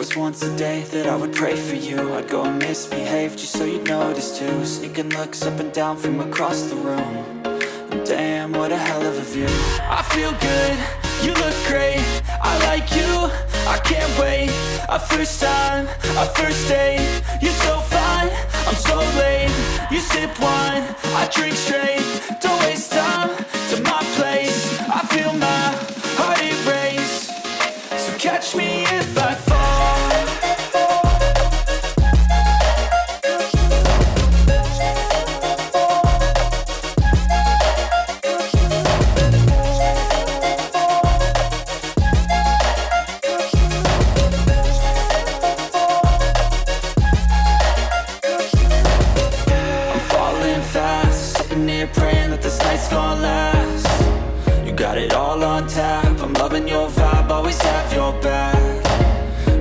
was once a day that I would pray for you. I'd go and misbehave just so you'd notice too. Sneaking looks up and down from across the room. And damn, what a hell of a view. I feel good, you look great, I like you, I can't wait. A first time, a first date, you're so fine, I'm so late. You sip wine, I drink straight, don't waste time to my place. I feel my heart erase, so catch me if I fall. Praying that this night's gonna last. You got it all on tap, I'm loving your vibe, always have your back.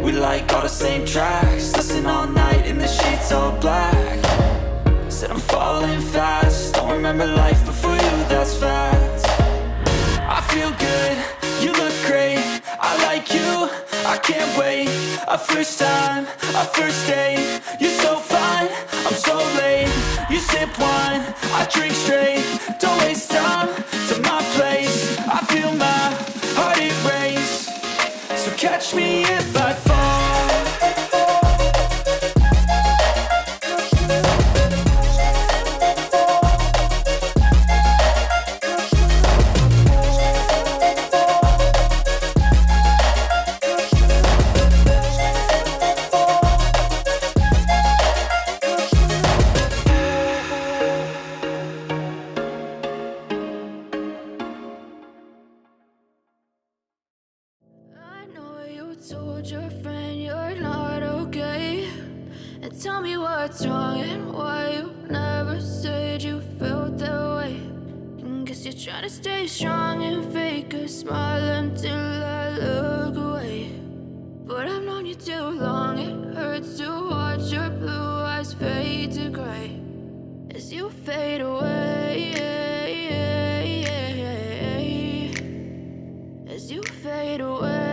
We like all the same tracks, listen all night in the sheets all black. Said I'm falling fast, don't remember life before you, that's fact. I feel good, you look great, I like you, I can't wait. A first time, a first date, you're so fine, I'm so late. You sip wine, I drink straight, don't waste time to my place. I feel my heart erase, so catch me if I fall. Told your friend you're not okay, and tell me what's wrong and why you never said you felt that way. And guess you're trying to stay strong and fake a smile until I look away. But I've known you too long, it hurts to watch your blue eyes fade to gray as you fade away, as you fade away.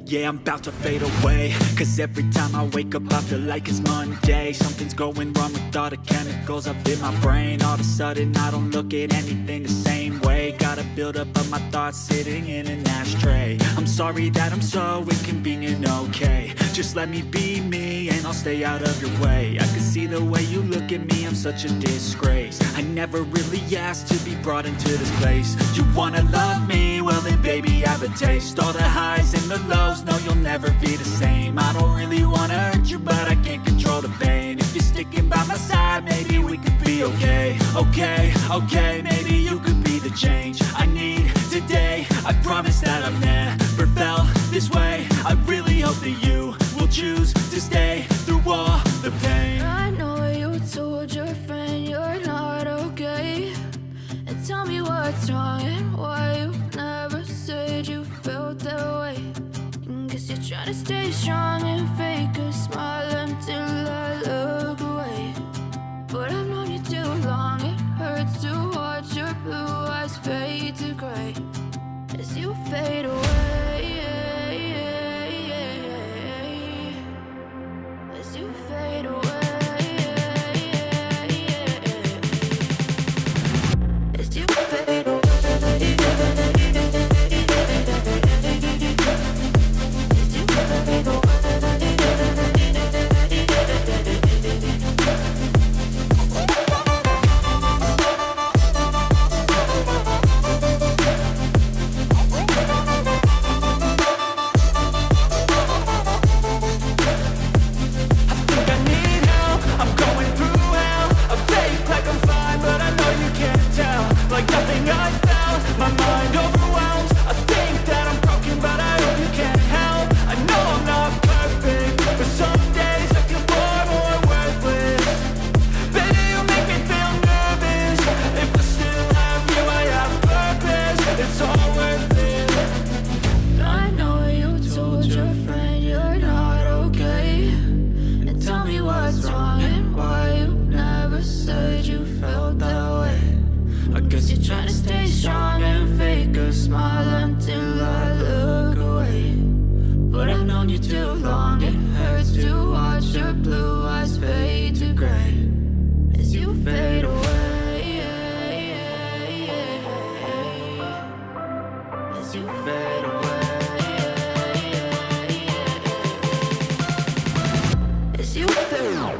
Yeah, I'm about to fade away, cause every time I wake up I feel like it's Monday. Something's going wrong with all the chemicals up in my brain. All of a sudden I don't look at anything the same way. Got a buildup of my thoughts sitting in an ashtray. I'm sorry that I'm so inconvenient, okay. Just let me be me and I'll stay out of your way. I can see the way you look at me, I'm such a disgrace. I never really asked to be brought into this place. You wanna love me? Well then baby I have a taste. All the highs and the lows, no you'll never be the same. I don't really wanna hurt you but I can't control the pain. If you're sticking by my side maybe we could be okay. Okay, maybe you could be the change I need today. I promise that I've never felt this way. I really hope that you will choose to stay through all the pain. I know you told your friend you're not okay, and tell me what's wrong and why you never said you felt that way. And guess you're trying to stay strong and fake a smile until I look away. But I've known you too long, it hurts to watch your blue eyes fade to gray as you fade away, as you fade away, as you fade away. to watch your blue eyes fade to gray as you fade away. As you fade away. As you fade away.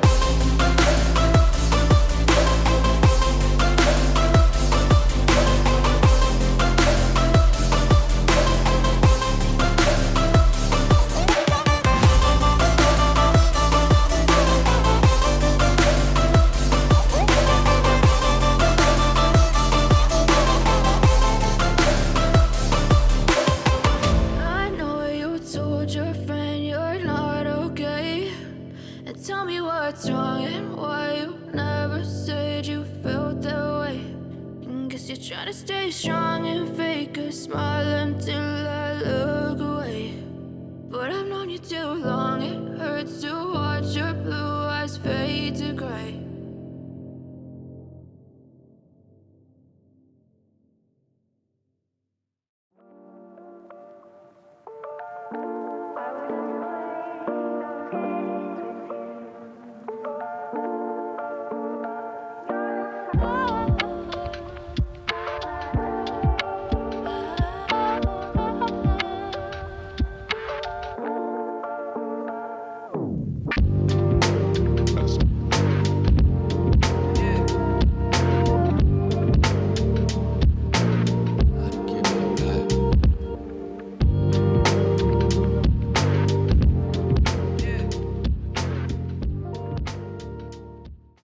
What's wrong and why you never said you felt that way? And guess you're trying to stay strong and fake a smile until I look away. But I've known you too long, it hurts to